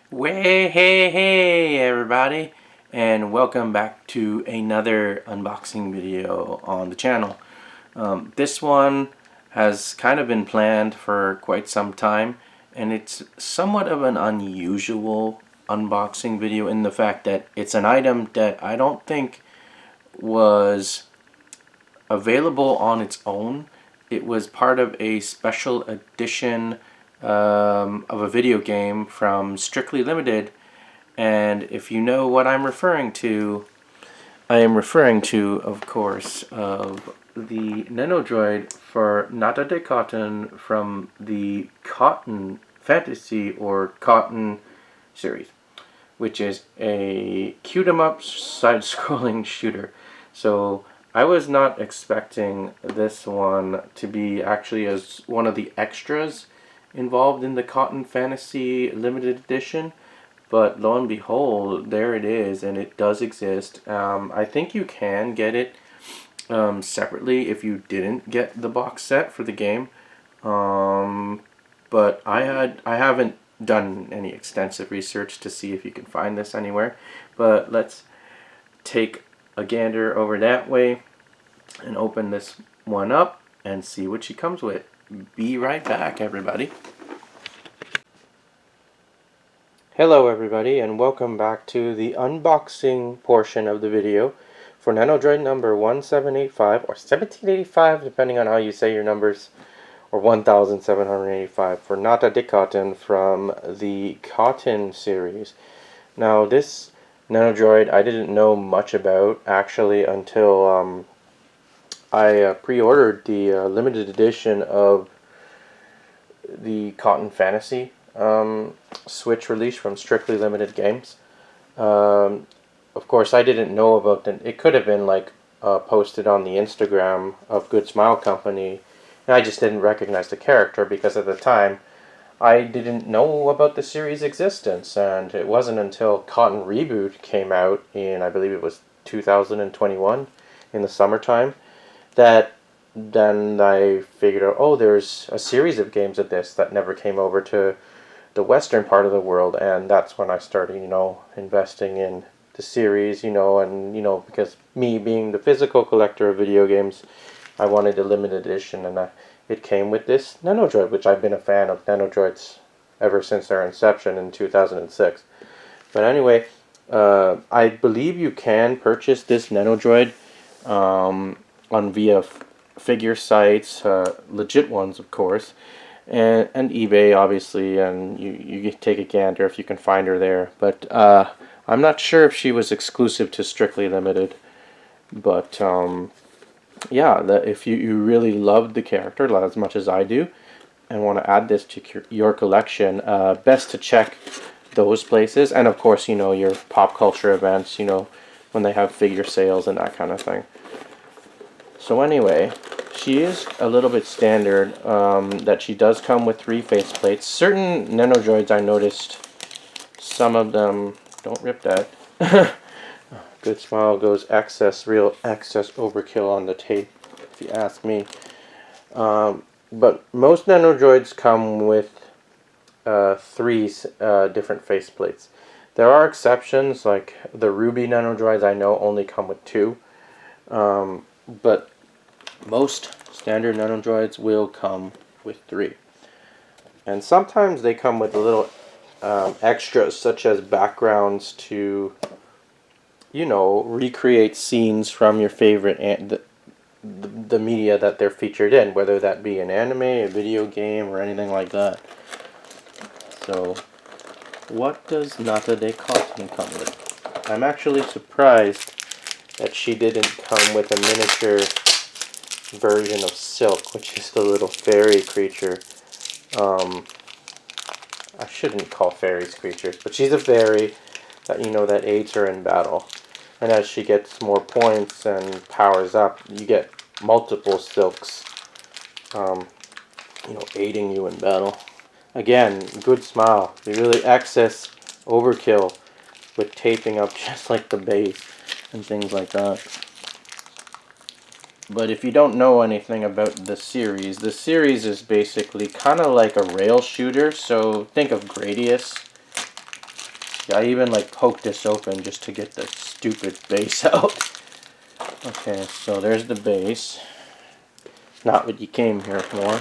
Hey everybody, and welcome back to another unboxing video on the channel. This one has kind of been planned for quite some time, and it's somewhat of an unusual unboxing video in the fact that it's an item that I don't think was available on its own. It was part of a special edition of a video game from Strictly Limited, and if you know what I'm referring to, I am referring to, of course, of the Nendoroid for Nata de Cotton from the Cotton Fantasy or Cotton series, which is a cute-em-up side-scrolling shooter. So I was not expecting this one to be actually as one of the extras involved in the Cotton Fantasy Limited Edition, but lo and behold, there it is, and it does exist. I think you can get it separately if you didn't get the box set for the game, but I haven't done any extensive research to see if you can find this anywhere. But let's take a gander over that way and open this one up and see what she comes with. Be right back, everybody. Hello everybody, and welcome back to the unboxing portion of the video for Nendoroid number 1785 or 1785, depending on how you say your numbers, or 1785 for Nata de Cotton from the Cotton series. Now this Nendoroid I didn't know much about actually until I pre-ordered the limited edition of the Cotton Fantasy Switch release from Strictly Limited Games. Of course, I didn't know about it. It could have been like posted on the Instagram of Good Smile Company, and I just didn't recognize the character because at the time I didn't know about the series' existence, and it wasn't until Cotton Reboot came out in, I believe it was 2021 in the summertime, that then I figured out, oh, there's a series of games of this that never came over to the western part of the world, and that's when I started, investing in the series, and, because me being the physical collector of video games, I wanted a limited edition, and it came with this Nendoroid, which I've been a fan of Nendoroids ever since their inception in 2006. But anyway, I believe you can purchase this Nendoroid on via figure sites, legit ones, of course, and eBay, obviously, and you take a gander if you can find her there. But I'm not sure if she was exclusive to Strictly Limited. But yeah, if you really loved the character as much as I do, and want to add this to your collection, best to check those places, and of course, your pop culture events, when they have figure sales and that kind of thing. So anyway, she is a little bit standard, that she does come with 3 faceplates. Certain Nendoroids I noticed, some of them, don't rip that. Good Smile goes real excess overkill on the tape, if you ask me. But most Nendoroids come with 3 different faceplates. There are exceptions, like the Ruby Nendoroids I know only come with 2. But most standard Nendoroids will come with 3. And sometimes they come with a little extras, such as backgrounds to, recreate scenes from your favorite, the media that they're featured in, whether that be an anime, a video game, or anything like that. So, what does Nata de Cotton come with? I'm actually surprised that she didn't come with a miniature version of Silk, which is the little fairy creature. I shouldn't call fairies creatures, but she's a fairy that that aids her in battle. And as she gets more points and powers up, you get multiple Silks, aiding you in battle. Again, Good Smile. They really excess overkill with taping up just like the base and things like that. But if you don't know anything about the series is basically kind of like a rail shooter. So think of Gradius, I even like poked this open just to get the stupid base out. Okay, so there's the base. Not what you came here for.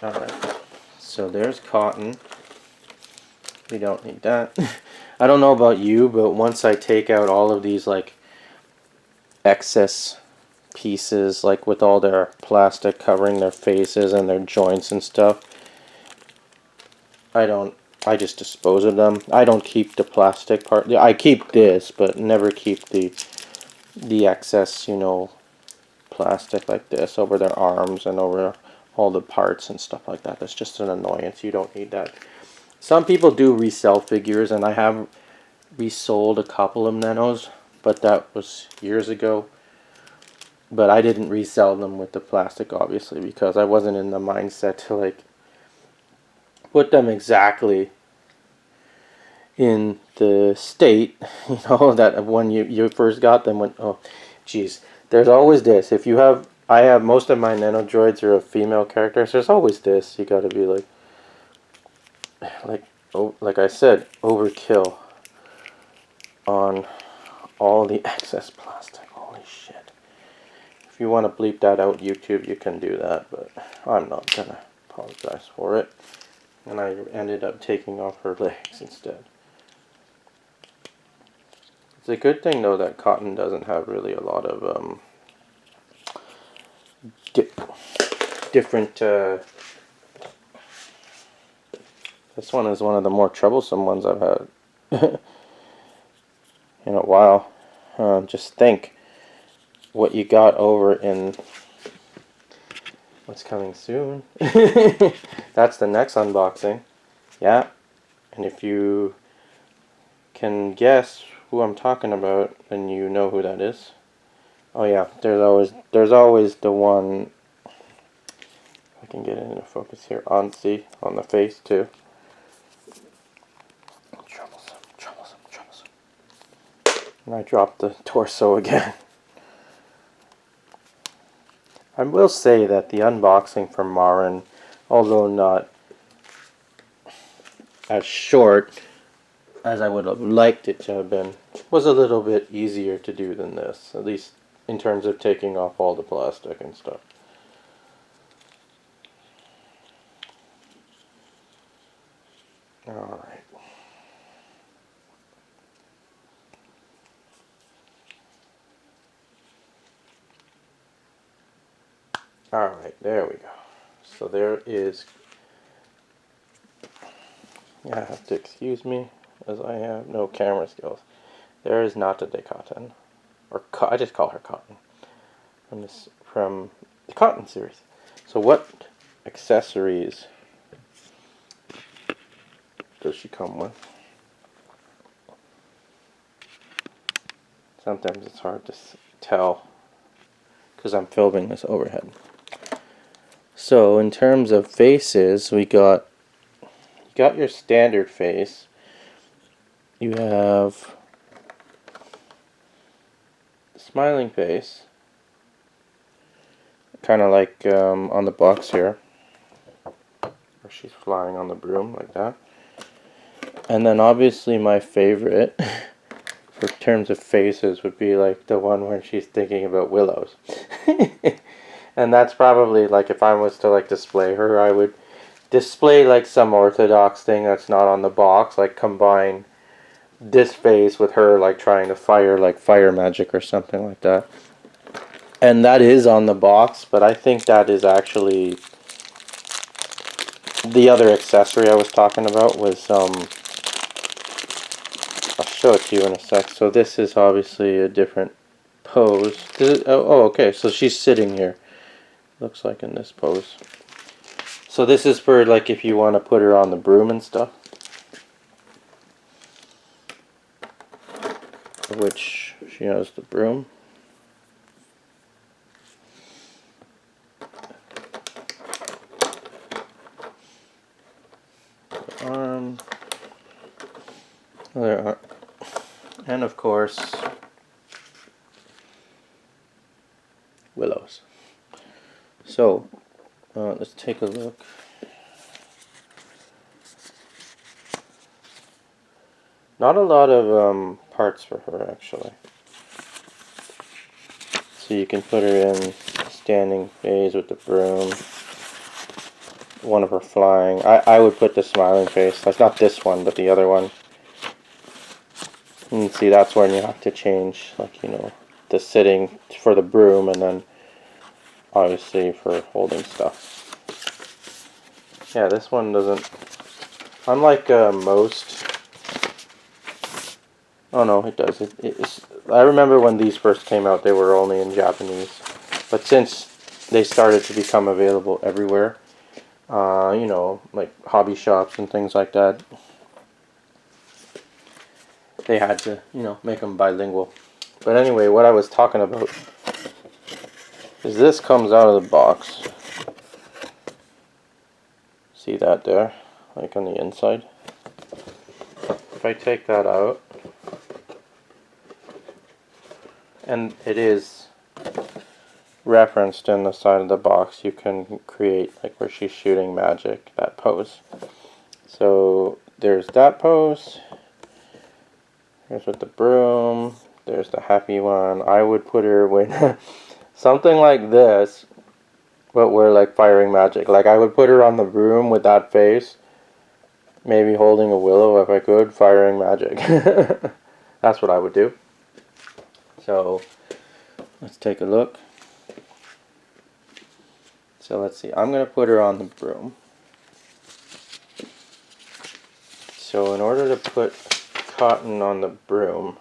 Alright, so there's cotton. We don't need that. I don't know about you, but once I take out all of these like excess pieces, like with all their plastic covering their faces and their joints and stuff, I just dispose of them. I don't keep the plastic part. I keep this, but never keep the excess, you know, plastic like this over their arms and over all the parts and stuff like that. That's just an annoyance. You don't need that. Some people do resell figures, and I have resold a couple of Nenos, but that was years ago. But I didn't resell them with the plastic, obviously, because I wasn't in the mindset to like put them exactly in the state, you know, that when you first got them. When, oh geez, there's always this. If you have, I have, most of my Nenodroids are of female characters. There's always this. You got to be like I said, overkill on all the excess plastic. Holy shit. If you want to bleep that out, YouTube, you can do that, but I'm not gonna apologize for it. And I ended up taking off her legs instead. It's a good thing though that cotton doesn't have really a lot of different. This one is one of the more troublesome ones I've had in a while. Just think what you got over in what's coming soon. That's the next unboxing. Yeah, and if you can guess who I'm talking about, then you know who that is. Oh yeah, there's always the one. I can get it into focus here. On the face too. Troublesome. And I dropped the torso again. I will say that the unboxing for Marin, although not as short as I would have liked it to have been, was a little bit easier to do than this, at least in terms of taking off all the plastic and stuff. Alright. Alright, there we go. So there is, you have to excuse me as I have no camera skills. There is Nata de Cotton, or I just call her Cotton, from the Cotton series. So what accessories does she come with? Sometimes it's hard to tell because I'm filming this overhead. So in terms of faces, you got your standard face. You have the smiling face, kind of like on the box here, where she's flying on the broom like that. And then obviously my favorite for terms of faces would be like the one where she's thinking about willows. And that's probably like, if I was to like display her, I would display like some orthodox thing that's not on the box, like combine this face with her like trying to fire like fire magic or something like that. And that is on the box, but I think that is actually the other accessory I was talking about was I'll show it to you in a sec. So this is obviously a different pose. Oh, okay, so she's sitting here. Looks like in this pose. So this is for like if you want to put her on the broom and stuff. Which she has the broom. The arm. Other arm. And of course, willows. So let's take a look. Not a lot of parts for her, actually. So you can put her in standing phase with the broom. One of her flying. I would put the smiling face. That's not this one, but the other one. And see, that's when you have to change, like, you know, the sitting for the broom, and then obviously for holding stuff. Yeah, this one doesn't, unlike most, oh no, it does. I remember when these first came out, they were only in Japanese. But since they started to become available everywhere, you know, like hobby shops and things like that, they had to, you know, make them bilingual. But anyway, what I was talking about is this comes out of the box. See that there? Like on the inside. If I take that out, and it is referenced in the side of the box, you can create, like where she's shooting magic, that pose. So there's that pose. Here's with the broom. There's the happy one. I would put her with something like this, but we're like firing magic. Like I would put her on the broom with that face, maybe holding a willow if I could, firing magic. That's what I would do. So let's take a look. So let's see. I'm going to put her on the broom. So in order to put cotton on the broom,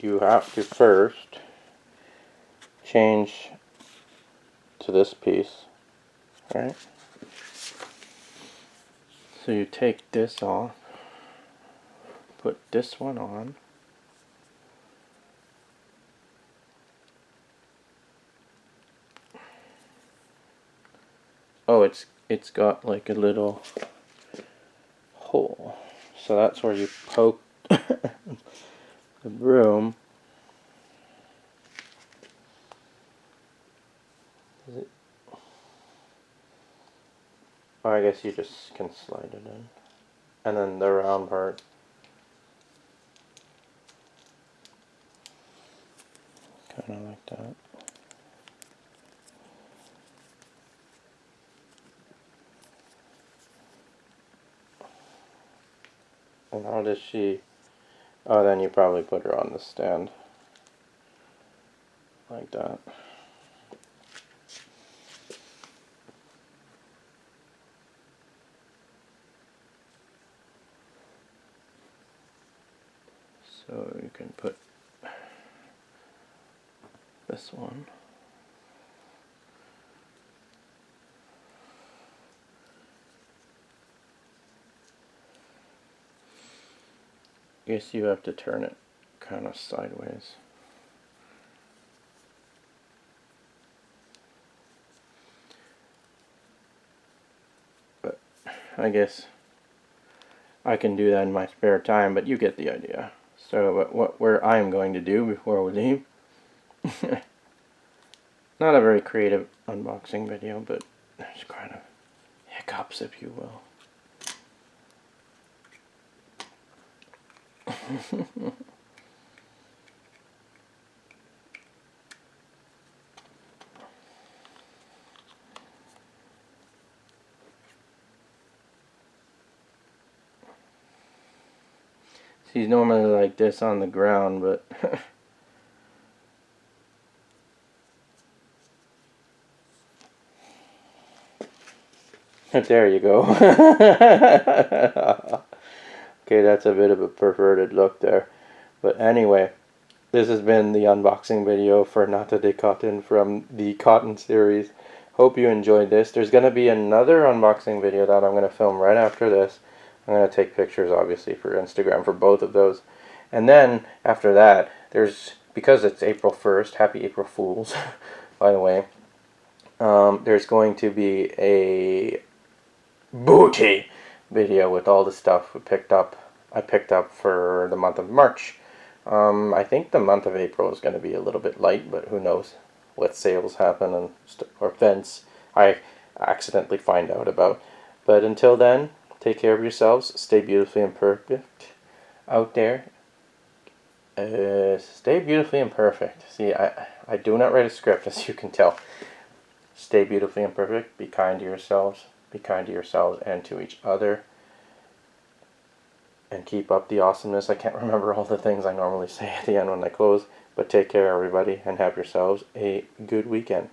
you have to first change to this piece, right? So you take this off, put this one on, oh, it's got like a little hole, so that's where you poke the broom. Is it? Oh, I guess you just can slide it in, and then the round part. Kind of like that. And how does she... Oh, then you probably put her on the stand. Like that. So you can put this one. I guess you have to turn it kind of sideways. But I guess I can do that in my spare time, but you get the idea. So what I'm going to do before we leave, not a very creative unboxing video, but there's kind of hiccups, if you will. She's normally like this on the ground, but there you go. Okay, that's a bit of a perverted look there. But anyway, this has been the unboxing video for Nata de Cotton from the Cotton series. Hope you enjoyed this. There's going to be another unboxing video that I'm going to film right after this. I'm going to take pictures, obviously, for Instagram for both of those. And then, after that, because it's April 1st, happy April Fools, by the way, there's going to be a booty video with all the stuff I picked up for the month of March. I think the month of April is going to be a little bit light, but who knows what sales happen or events I accidentally find out about. But until then, Take care of yourselves. Stay beautifully imperfect out there. Stay beautifully imperfect. See, I do not write a script, as you can tell. Stay beautifully imperfect. Be kind to yourselves. Be kind to yourselves and to each other. And keep up the awesomeness. I can't remember all the things I normally say at the end when I close. But take care, everybody, and have yourselves a good weekend.